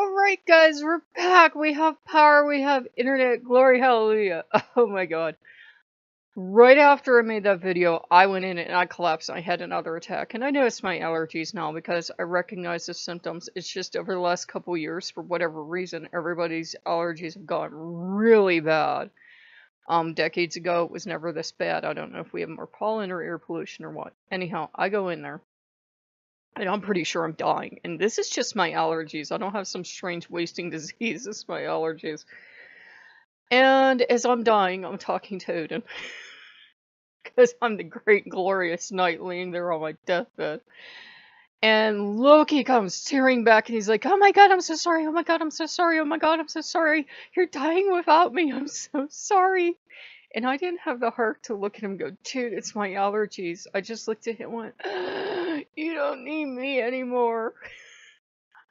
Alright guys, we're back. We have power, we have internet, glory, hallelujah. Oh my god. Right after I made that video, I went in and I collapsed and I had another attack. And I know it's my allergies now because I recognize the symptoms. It's just over the last couple years, for whatever reason, everybody's allergies have gotten really bad. Decades ago, it was never this bad. I don't know if we have more pollen or air pollution or what. Anyhow, I go in there. And I'm pretty sure I'm dying. And this is just my allergies. I don't have some strange wasting disease. This is my allergies. And as I'm dying, I'm talking to Odin. Because I'm the great glorious knight laying there on my deathbed. And Loki comes tearing back and he's like, oh my god, I'm so sorry. Oh my god, I'm so sorry. Oh my god, I'm so sorry. You're dying without me. I'm so sorry. And I didn't have the heart to look at him and go, dude, it's my allergies. I just looked at him and went, you don't need me anymore.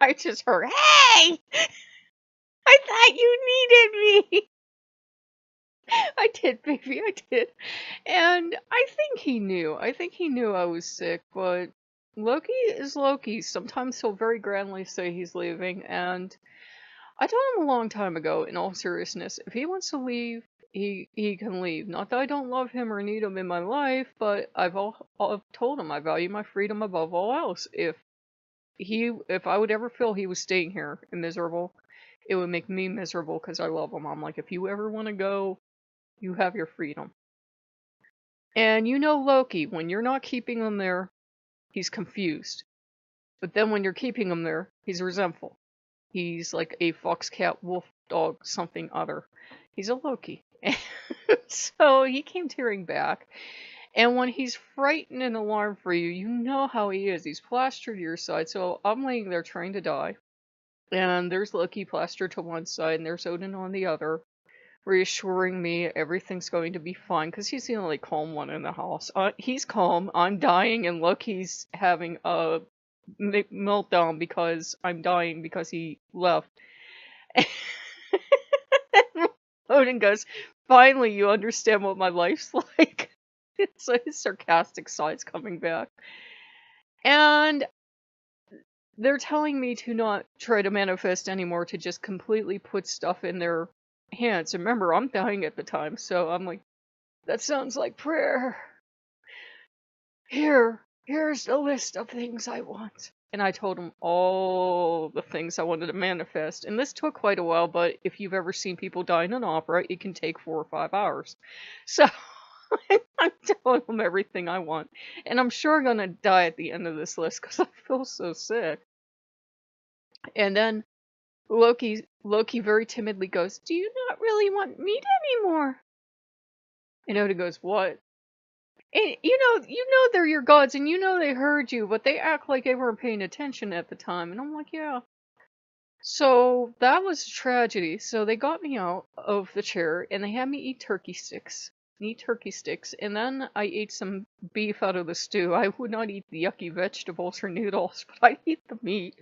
I just heard, hey! I thought you needed me. I did, baby, I did. And I think he knew. I think he knew I was sick, but Loki is Loki. Sometimes he'll very grandly say he's leaving, and I told him a long time ago, in all seriousness, if he wants to leave, he can leave. Not that I don't love him or need him in my life, but I've told him I value my freedom above all else. If I would ever feel he was staying here and miserable, it would make me miserable because I love him. I'm like, if you ever want to go, you have your freedom. And you know Loki, when you're not keeping him there, he's confused. But then when you're keeping him there, he's resentful. He's like a fox, cat, wolf, dog, something other. He's a Loki. So he came tearing back. And when he's frightened and alarmed for you, you know how he is. He's plastered to your side. So I'm laying there trying to die. And there's Loki plastered to one side, and there's Odin on the other, reassuring me everything's going to be fine, because he's the only calm one in the house. He's calm, I'm dying, and Loki's having a meltdown because I'm dying because he left. Odin goes, finally you understand what my life's like. So his sarcastic side's coming back. And they're telling me to not try to manifest anymore, to just completely put stuff in their hands. Remember, I'm dying at the time, so I'm like, that sounds like prayer. Here's the list of things I want. And I told him all the things I wanted to manifest. And this took quite a while, but if you've ever seen people die in an opera, it can take 4 or 5 hours. So I'm telling him everything I want. And I'm sure I'm gonna die at the end of this list because I feel so sick. And then Loki very timidly goes, do you not really want meat anymore? And Oda goes, what? And you know they're your gods, and you know they heard you, but they act like they weren't paying attention at the time. And I'm like, yeah. So that was a tragedy. So they got me out of the chair, and they had me eat turkey sticks. And then I ate some beef out of the stew. I would not eat the yucky vegetables or noodles, but I eat the meat.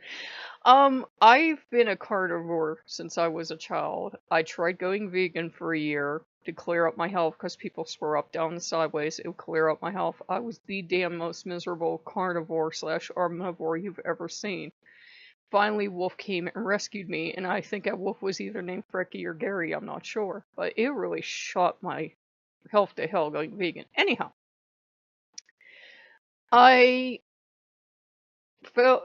I've been a carnivore since I was a child. I tried going vegan for a year to clear up my health because people swore up, down, and sideways. It would clear up my health. I was the damn most miserable carnivore / omnivore you've ever seen. Finally, Wolf came and rescued me, and I think that Wolf was either named Frecky or Gary, I'm not sure. But it really shot my health to hell going vegan. Anyhow, I felt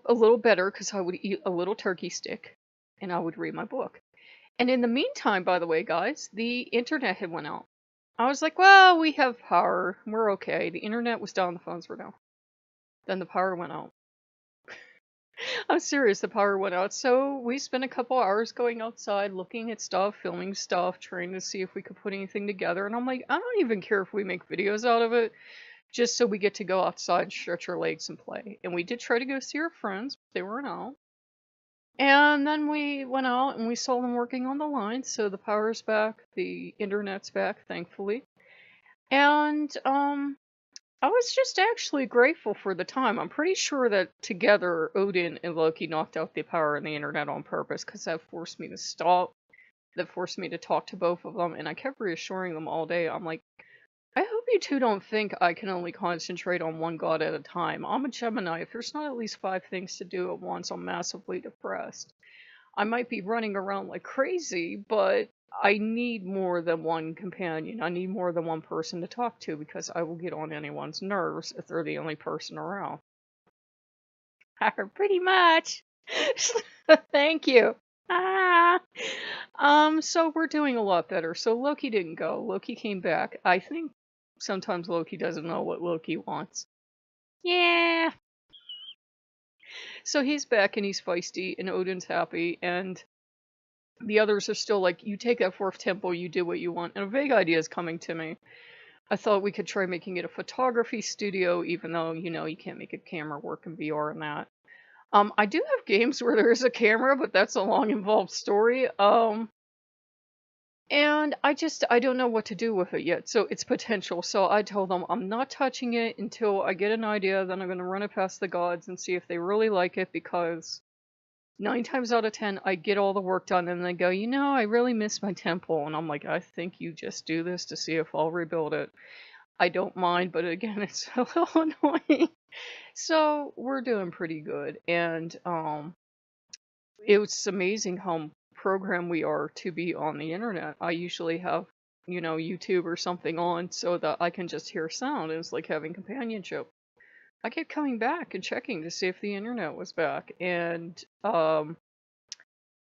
a little better because I would eat a little turkey stick and I would read my book. And in the meantime, by the way, guys, the internet had went out. I was like, well, we have power. We're okay. The internet was down, the phones were down. Then the power went out. I'm serious, the power went out. So we spent a couple hours going outside, looking at stuff, filming stuff, trying to see if we could put anything together. And I'm like, I don't even care if we make videos out of it, just so we get to go outside, stretch our legs, and play. And we did try to go see our friends, but they weren't out. And then we went out and we saw them working on the line, so the power's back, the internet's back, thankfully. And, I was just actually grateful for the time. I'm pretty sure that together, Odin and Loki knocked out the power and the internet on purpose, because that forced me to stop. That forced me to talk to both of them, and I kept reassuring them all day. I'm like, I hope you two don't think I can only concentrate on one god at a time. I'm a Gemini. If there's not at least 5 things to do at once, I'm massively depressed. I might be running around like crazy, but I need more than one companion. I need more than one person to talk to because I will get on anyone's nerves if they're the only person around. Pretty much. Thank you. So we're doing a lot better. So Loki didn't go. Loki came back. I think sometimes Loki doesn't know what Loki wants. Yeah. So he's back and he's feisty and Odin's happy and the others are still like, you take that 4th temple, you do what you want. And a vague idea is coming to me. I thought we could try making it a photography studio, even though, you know, you can't make a camera work in VR and that. I do have games where there is a camera, but that's a long involved story. And I don't know what to do with it yet, so it's potential. So I told them I'm not touching it until I get an idea, then I'm going to run it past the gods and see if they really like it, because 9 times out of 10, I get all the work done and they go, you know, I really miss my temple. And I'm like, I think you just do this to see if I'll rebuild it. I don't mind, but again, it's a little annoying. So we're doing pretty good. And it was amazing how programmed we are to be on the internet. I usually have, you know, YouTube or something on so that I can just hear sound. It's like having companionship. I kept coming back and checking to see if the internet was back. And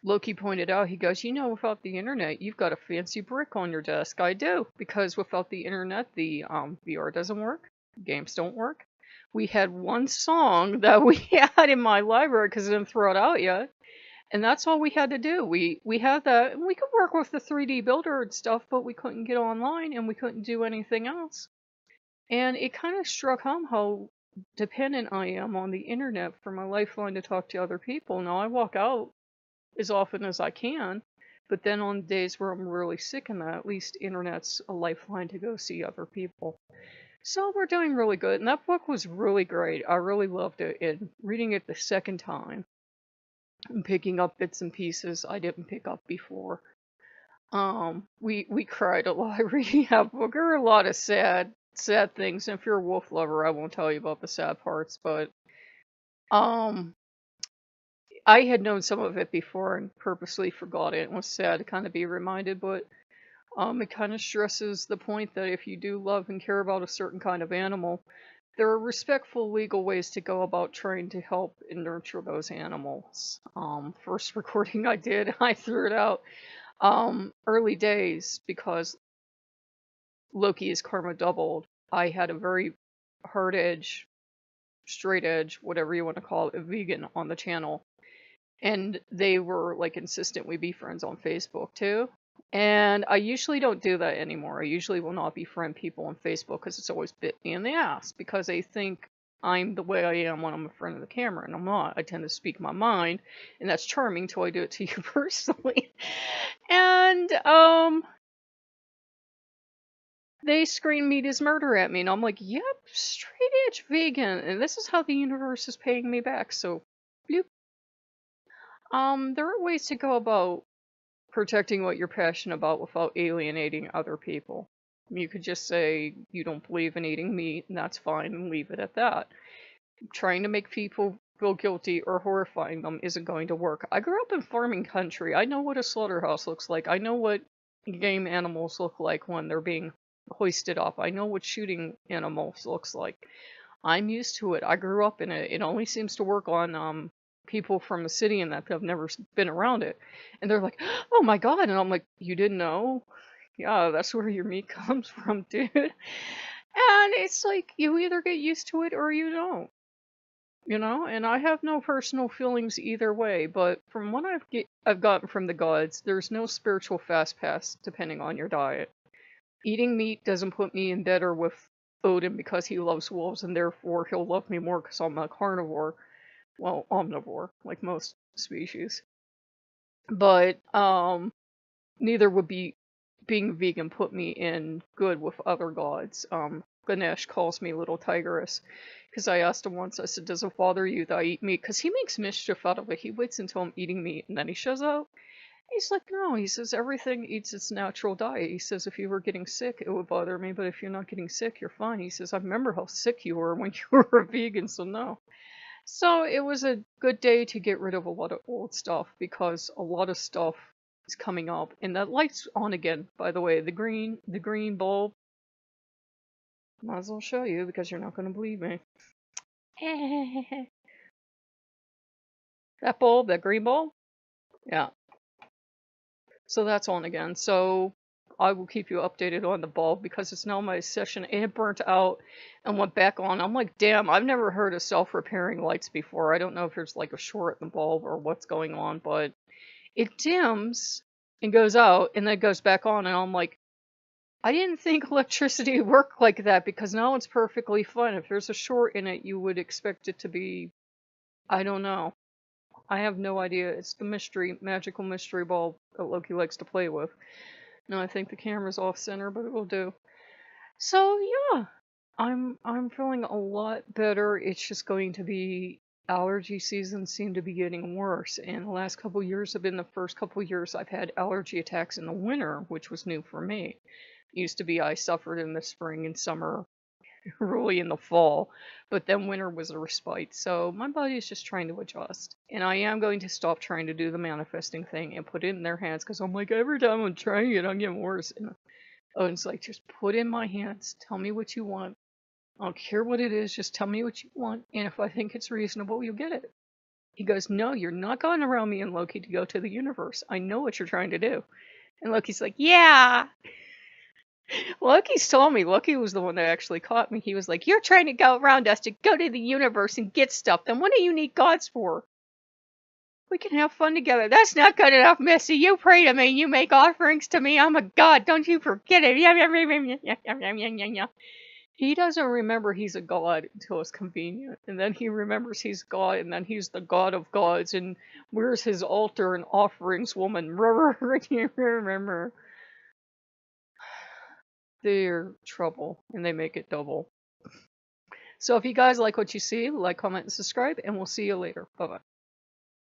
Loki pointed out, he goes, you know, without the internet, you've got a fancy brick on your desk. I do, because without the internet, the VR doesn't work. Games don't work. We had one song that we had in my library because I didn't throw it out yet. And that's all we had to do. We had that, and we could work with the 3D builder and stuff, but we couldn't get online and we couldn't do anything else. And it kind of struck home how dependent I am on the internet for my lifeline to talk to other people. Now I walk out as often as I can, but then on days where I'm really sick and that, at least internet's a lifeline to go see other people. So we're doing really good, and that book was really great. I really loved it, and reading it the second time and picking up bits and pieces I didn't pick up before. We cried a lot reading that book. There were a lot of sad things. And if you're a wolf lover, I won't tell you about the sad parts, but I had known some of it before and purposely forgot it. It was sad to kind of be reminded, but it kind of stresses the point that if you do love and care about a certain kind of animal, there are respectful legal ways to go about trying to help and nurture those animals. First recording I did, I threw it out early days because Loki's karma doubled. I had a very hard edge, straight edge, whatever you want to call it, vegan on the channel. And they were like insistent we be friends on Facebook too. And I usually don't do that anymore. I usually will not befriend people on Facebook because it's always bit me in the ass because they think I'm the way I am when I'm a friend of the camera, and I'm not. I tend to speak my mind, and that's charming till I do it to you personally. And they scream meat is murder at me, and I'm like, yep, straight edge vegan, and this is how the universe is paying me back, so bloop. There are ways to go about protecting what you're passionate about without alienating other people. You could just say you don't believe in eating meat, and that's fine, and leave it at that. Trying to make people feel guilty or horrifying them isn't going to work. I grew up in farming country. I know what a slaughterhouse looks like. I know what game animals look like when they're being hoisted up. I know what shooting animals looks like. I'm used to it. I grew up in it. It only seems to work on people from the city and that have never been around it. And they're like, oh my god. And I'm like, you didn't know? Yeah, that's where your meat comes from, dude. And it's like, you either get used to it or you don't. You know? And I have no personal feelings either way, but from what I've gotten from the gods, there's no spiritual fast pass depending on your diet. Eating meat doesn't put me in better with Odin because he loves wolves, and therefore he'll love me more because I'm a carnivore. Well, omnivore, like most species. But neither would being vegan put me in good with other gods. Ganesh calls me Little Tigress because I asked him once, I said, does it bother you that I eat meat? Because he makes mischief out of it. He waits until I'm eating meat and then he shows up. He's like, no, he says everything eats its natural diet. He says if you were getting sick, it would bother me, but if you're not getting sick, you're fine. He says, I remember how sick you were when you were a vegan, so no. So it was a good day to get rid of a lot of old stuff because a lot of stuff is coming up. And that light's on again, by the way. The green bulb. Might as well show you because you're not going to believe me. That bulb, that green bulb? Yeah. So that's on again. So I will keep you updated on the bulb because it's now my session. It had burnt out and went back on. I'm like, damn, I've never heard of self-repairing lights before. I don't know if there's like a short in the bulb or what's going on, but it dims and goes out and then goes back on. And I'm like, I didn't think electricity worked like that because now it's perfectly fine. If there's a short in it, you would expect it to be, I don't know. I have no idea. It's the magical mystery bulb that Loki likes to play with. No, I think the camera's off center, but it will do. So yeah, I'm feeling a lot better. It's just going to be allergy season seem to be getting worse, and the last couple years have been the first couple years I've had allergy attacks in the winter, which was new for me. It used to be I suffered in the spring and summer, really in the fall, but then winter was a respite. So my body is just trying to adjust, and I am going to stop trying to do the manifesting thing and put it in their hands because I'm like, every time I'm trying it, I'm getting worse. And Odin's like, just put in my hands, tell me what you want. I don't care what it is, just tell me what you want, and if I think it's reasonable, you'll get it. He goes, no, you're not going around me and Loki to go to the universe. I know what you're trying to do. And Loki's like, yeah. Loki's told me. Loki was the one that actually caught me. He was like, you're trying to go around us to go to the universe and get stuff. Then what do you need gods for? We can have fun together. That's not good enough, Missy. You pray to me. You make offerings to me. I'm a god. Don't you forget it. He doesn't remember he's a god until it's convenient. And then he remembers he's God, and then he's the god of gods. And where's his altar and offerings, woman? Remember. They're trouble, and they make it double. So if you guys like what you see, like, comment, and subscribe, and we'll see you later. Bye-bye.